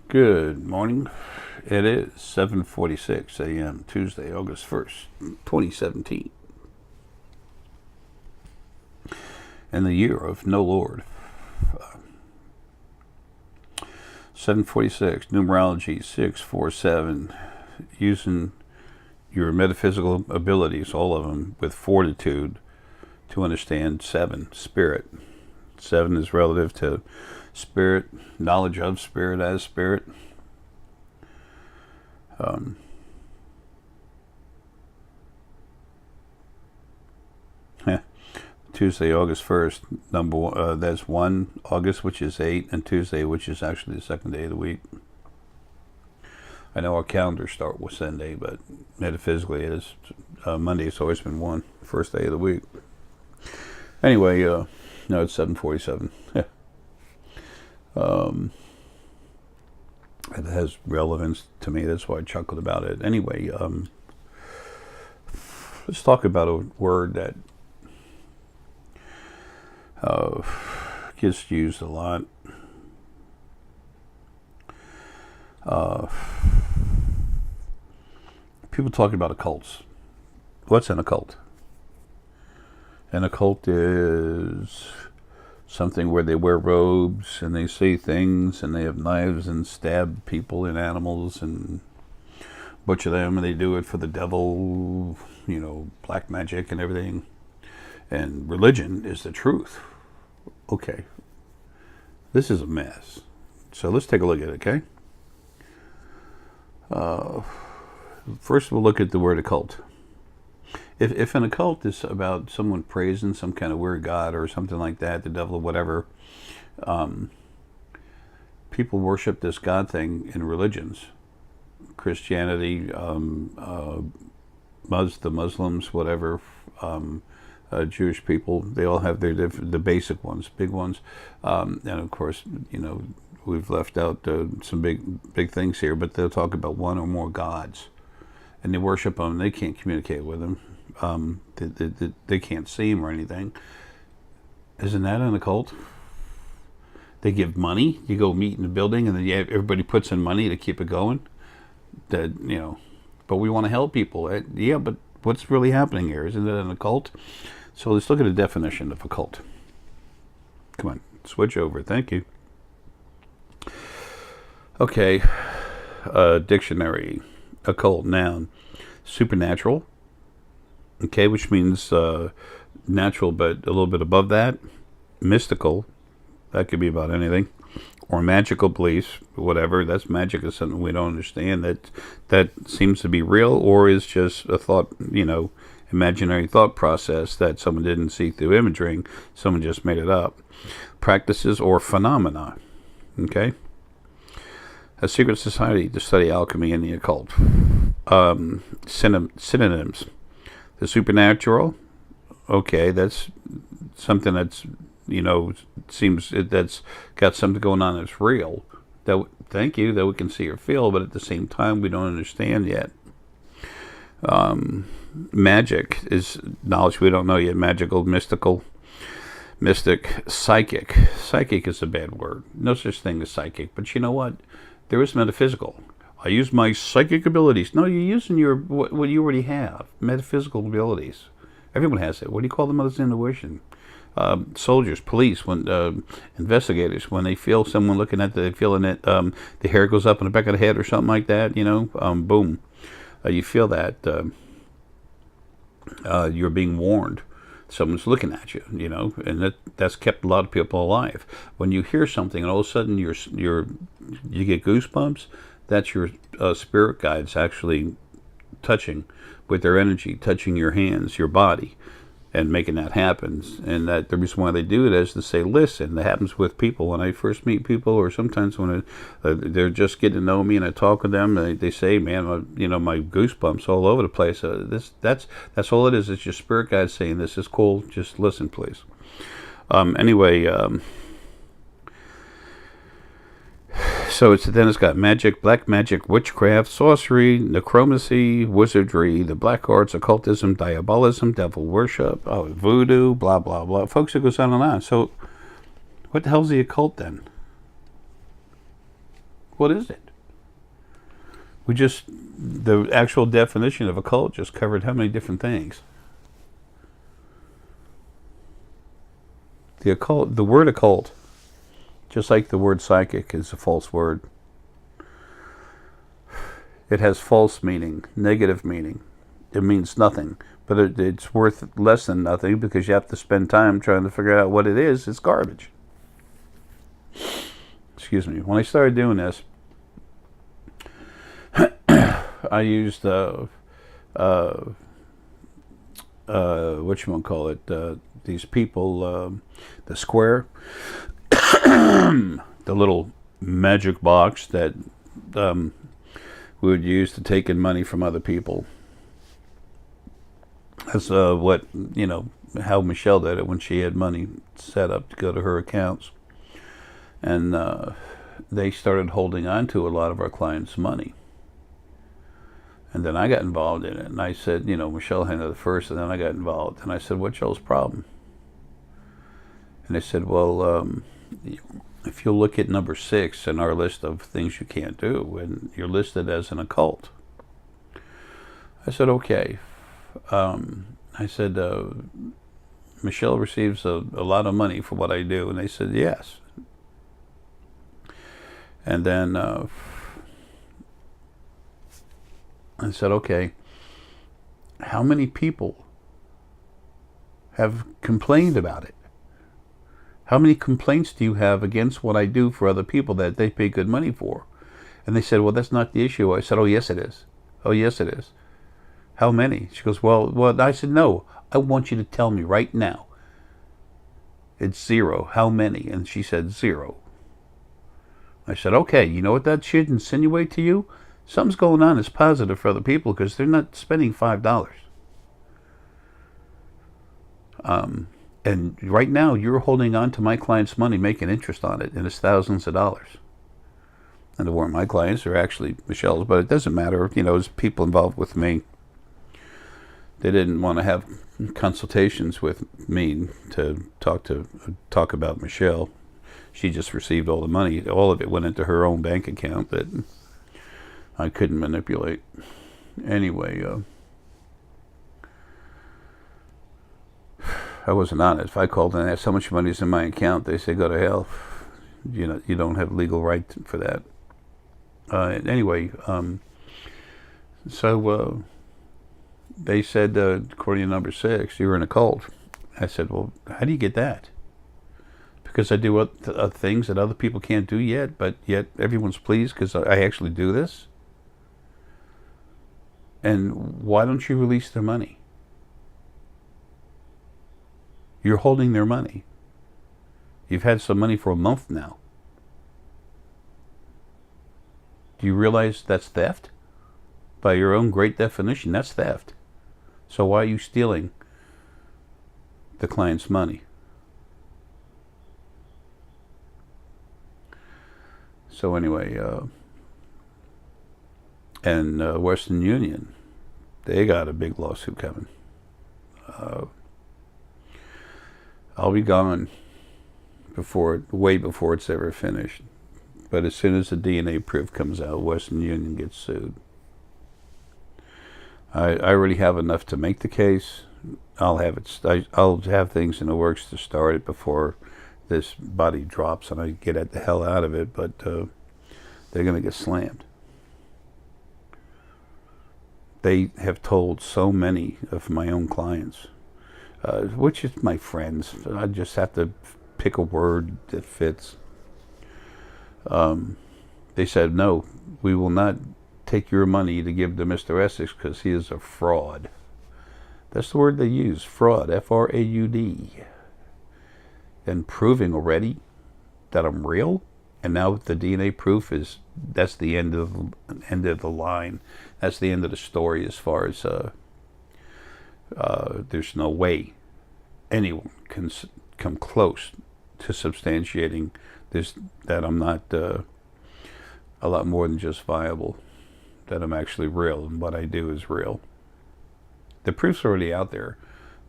Good morning. It is 7:46 a.m. Tuesday, August 1st, 2017, in the year of no Lord. 7:46, numerology 647, using your metaphysical abilities, all of them, with fortitude to understand 7, spirit. 7 is relative to spirit, knowledge of spirit as spirit. Tuesday, August 1st, number one, that's 1 August, which is 8, and Tuesday, which is actually the second day of the week. I know our calendars start with Sunday, but metaphysically it is Monday. It's always been 1, first day of the week. Anyway, no, it's 7:47. It has relevance to me. That's why I chuckled about it. Anyway, let's talk about a word that gets used a lot. People talk about occults. What's an occult? An occult is something where they wear robes and they say things and they have knives and stab people and animals and butcher them, and they do it for the devil, black magic and everything. And religion is the truth. Okay. This is a mess. So let's take a look at it, okay? First we'll look at the word occult. If an occult is about someone praising some kind of weird god or something like that, the devil or whatever, people worship this god thing in religions. Christianity, the Muslims, whatever, Jewish people, they all have the basic ones, big ones. And of course, we've left out some big things here, but they'll talk about one or more gods. And they worship them. They can't communicate with them. They can't see them or anything. Isn't that an occult? They give money. You go meet in the building, and then everybody puts in money to keep it going. But we want to help people. Yeah, but what's really happening here? Isn't it an occult? So let's look at a definition of occult. Come on, switch over. Thank you. Okay, dictionary. Occult, noun, supernatural. Okay, which means natural, but a little bit above that. Mystical, that could be about anything. Or magical beliefs, whatever. That's magic is something we don't understand. That seems to be real, or is just a thought, imaginary thought process that someone didn't see through imaging. Someone just made it up. Practices or phenomena. Okay. A secret society to study alchemy and the occult. Synonyms. The supernatural. Okay, that's something that's, seems that's got something going on that's real. Thank you, that we can see or feel, but at the same time we don't understand yet. Magic is knowledge we don't know yet. Magical, mystical, mystic, psychic. Psychic is a bad word. No such thing as psychic, but you know what? There is metaphysical. I use my psychic abilities. No, you're using what you already have. Metaphysical abilities. Everyone has it. What do you call them? Others intuition. Soldiers, police, investigators, when they feel someone looking at feeling it, the hair goes up in the back of the head or something like that, boom. You feel that you're being warned. Someone's looking at you, and that's kept a lot of people alive. When you hear something and all of a sudden you get goosebumps, that's your spirit guides actually touching with their energy, touching your hands, your body, and making that happen. And that the reason why they do it is to say, listen, that happens with people. When I first meet people, or sometimes when they're just getting to know me and I talk with them, they say, man, my goosebumps all over the place. That's all it is. It's your spirit guide saying, this is cool. Just listen, please. Anyway, so it's got magic, black magic, witchcraft, sorcery, necromancy, wizardry, the black arts, occultism, diabolism, devil worship, voodoo, blah, blah, blah. Folks, it goes on and on. So what the hell's the occult then? What is it? The actual definition of occult just covered how many different things? The word occult, just like the word psychic, is a false word. It has false meaning, negative meaning. It means nothing, but it's worth less than nothing because you have to spend time trying to figure out what it is. It's garbage. Excuse me. When I started doing this, I used these people, the square, the little magic box that we would use to take in money from other people. That's how Michelle did it when she had money set up to go to her accounts. And they started holding on to a lot of our clients' money. And then I got involved in it. And I said, Michelle handled it first, and then I got involved. And I said, what's y'all's problem? And they said, well, if you look at number 6 in our list of things you can't do, and you're listed as an occult. I said, okay. I said, Michelle receives a lot of money for what I do. And they said, yes. And then I said, okay, how many people have complained about it? How many complaints do you have against what I do for other people that they pay good money for? And they said, well, that's not the issue. I said, oh, yes, it is. Oh, yes, it is. How many? She goes, well, I said, no, I want you to tell me right now. It's 0. How many? And she said 0. I said, okay, you know what that should insinuate to you? Something's going on that's positive for other people because they're not spending $5. And right now you're holding on to my client's money, making interest on it, and it's thousands of dollars. And they weren't my clients, they're actually Michelle's, but it doesn't matter. There's people involved with me. They didn't want to have consultations with me to talk about Michelle. She just received all the money. All of it went into her own bank account that I couldn't manipulate. Anyway, I wasn't on it. If I called and asked how much money is in my account, they say, go to hell. You don't have legal right for that. Anyway, so they said, according to number 6, you're in a cult. I said, well, how do you get that? Because I do things that other people can't do yet, but yet everyone's pleased because I actually do this? And why don't you release their money? You're holding their money. You've had some money for a month now. Do you realize that's theft? By your own great definition, that's theft. So why are you stealing the client's money? So anyway, and Western Union, they got a big lawsuit coming. I'll be gone way before it's ever finished. But as soon as the DNA proof comes out, Western Union gets sued. I already have enough to make the case. I'll have things in the works to start it before this body drops and I get the hell out of it. But they're going to get slammed. They have told so many of my own clients, which is my friends. I just have to pick a word that fits. They said, no, we will not take your money to give to Mr. Essex because he is a fraud. That's the word they use, fraud, F-R-A-U-D. And proving already that I'm real, and now the DNA proof that's the end of the line. That's the end of the story as far as there's no way anyone can come close to substantiating this, that I'm not a lot more than just viable, that I'm actually real and what I do is real. The proof's already out there,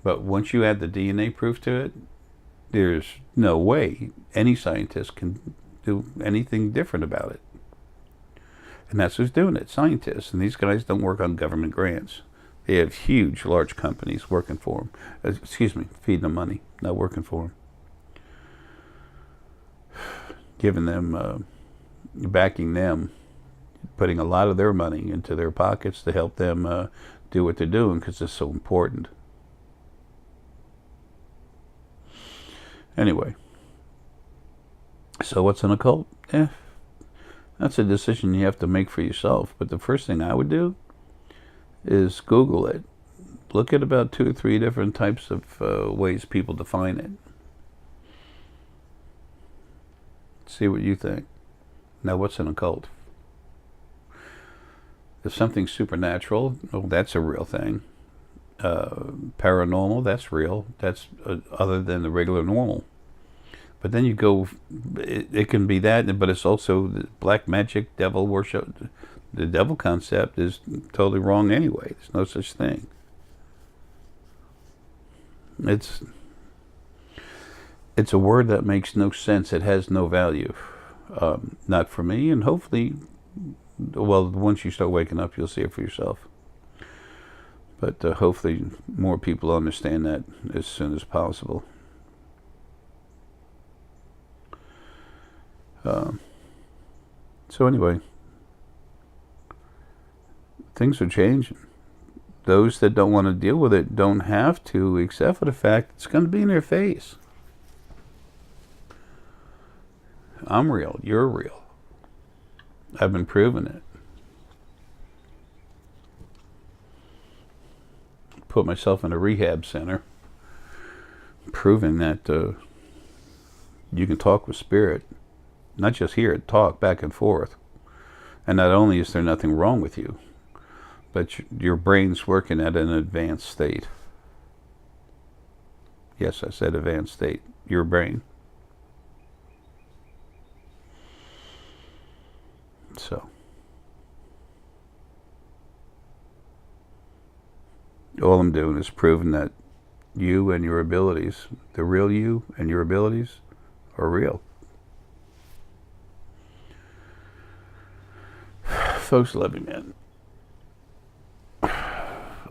but once you add the DNA proof to it, there's no way any scientist can do anything different about it. And that's who's doing it, scientists. And these guys don't work on government grants. They have huge, large companies working for them. Feeding them money, not working for them. Giving them, backing them, putting a lot of their money into their pockets to help them do what they're doing because it's so important. Anyway, so what's an occult? That's a decision you have to make for yourself. But the first thing I would do is Google it. Look at about 2 or 3 different types of ways people define it. See what you think. Now, what's an occult? If something's supernatural, well, that's a real thing. Paranormal, that's real. That's other than the regular normal. But then you go, it can be that, but it's also the black magic, devil worship. The devil concept is totally wrong anyway. There's no such thing. It's a word that makes no sense. It has no value. Not for me, and hopefully, well, once you start waking up, you'll see it for yourself. But hopefully more people understand that as soon as possible. So anyway, things are changing. Those that don't want to deal with it don't have to, except for the fact it's going to be in their face. I'm real. You're real. I've been proving it. Put myself in a rehab center, proving that you can talk with spirit. Not just hear it, talk back and forth. And not only is there nothing wrong with you, but your brain's working at an advanced state. Yes, I said advanced state. Your brain. So, all I'm doing is proving that you and your abilities, the real you and your abilities, are real. Folks, love you, man.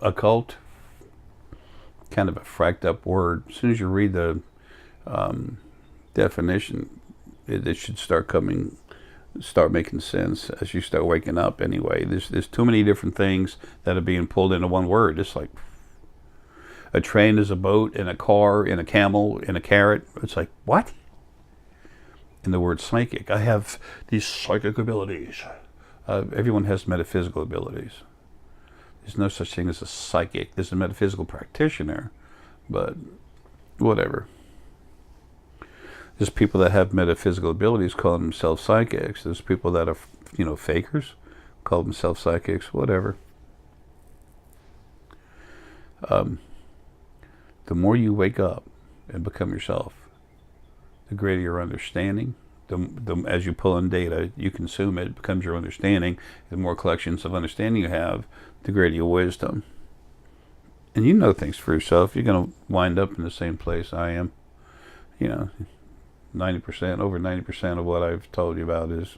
Occult, kind of a fracked up word. As soon as you read the definition, it should start making sense as you start waking up. Anyway, there's too many different things that are being pulled into one word. It's like a train is a boat, and a car, and a camel, and a carrot. It's like, what? And the word psychic. I have these psychic abilities. Everyone has metaphysical abilities. There's no such thing as a psychic. There's a metaphysical practitioner, but whatever. There's people that have metaphysical abilities calling themselves psychics. There's people that are, fakers, call themselves psychics, whatever. The more you wake up and become yourself, the greater your understanding. As you pull in data, you consume it, it becomes your understanding. The more collections of understanding you have, the greater your wisdom. And you know things for yourself. You're going to wind up in the same place I am. 90%, over 90% of what I've told you about is,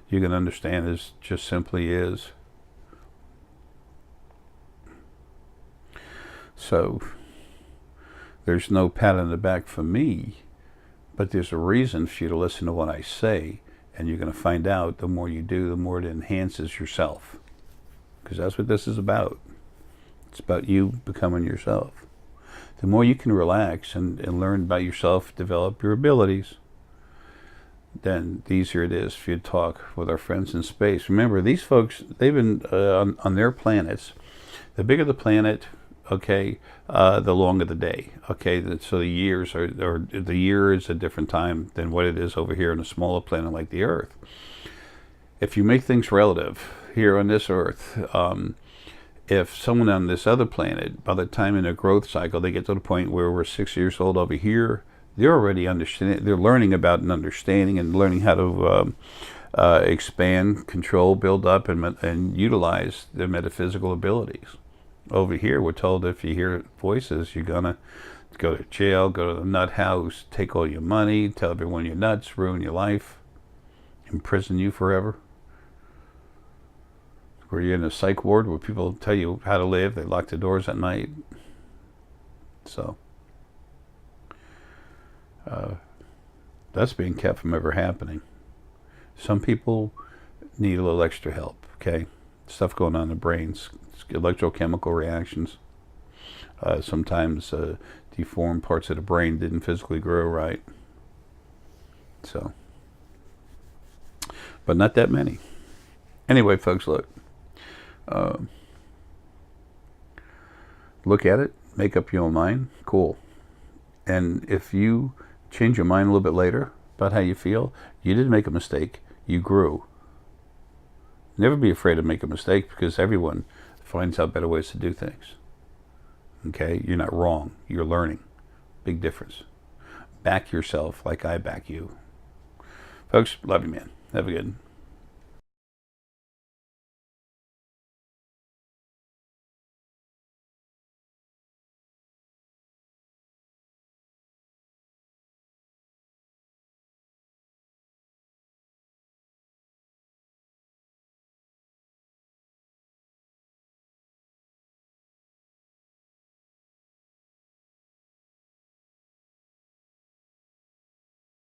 you can understand is just simply is. So, there's no pat on the back for me, but there's a reason for you to listen to what I say, and you're going to find out the more you do, the more it enhances yourself. Because that's what this is about. It's about you becoming yourself. The more you can relax and learn about yourself, develop your abilities, then the easier it is for you to talk with our friends in space. Remember, these folks, they've been on their planets. The bigger the planet, okay, the longer the day. Okay, so the years or the year is a different time than what it is over here on a smaller planet like the Earth. If you make things relative here on this Earth, if someone on this other planet, by the time in their growth cycle, they get to the point where we're 6 years old over here, they're already understanding. They're learning about and understanding and learning how to expand, control, build up, and utilize their metaphysical abilities. Over here, we're told if you hear voices, you're gonna go to jail, go to the nut house, take all your money, tell everyone you're nuts, ruin your life, imprison you forever. Were you in a psych ward where people tell you how to live? They lock the doors at night. So that's being kept from ever happening. Some people need a little extra help, okay? Stuff going on in the brains, electrochemical reactions. Sometimes deformed parts of the brain didn't physically grow right. So, but not that many. Anyway, folks, look at it, make up your own mind, cool. And if you change your mind a little bit later about how you feel, you didn't make a mistake, you grew. Never be afraid to make a mistake, because everyone finds out better ways to do things. Okay, you're not wrong, you're learning. Big difference. Back yourself like I back you. Folks, love you, man. Have a good one.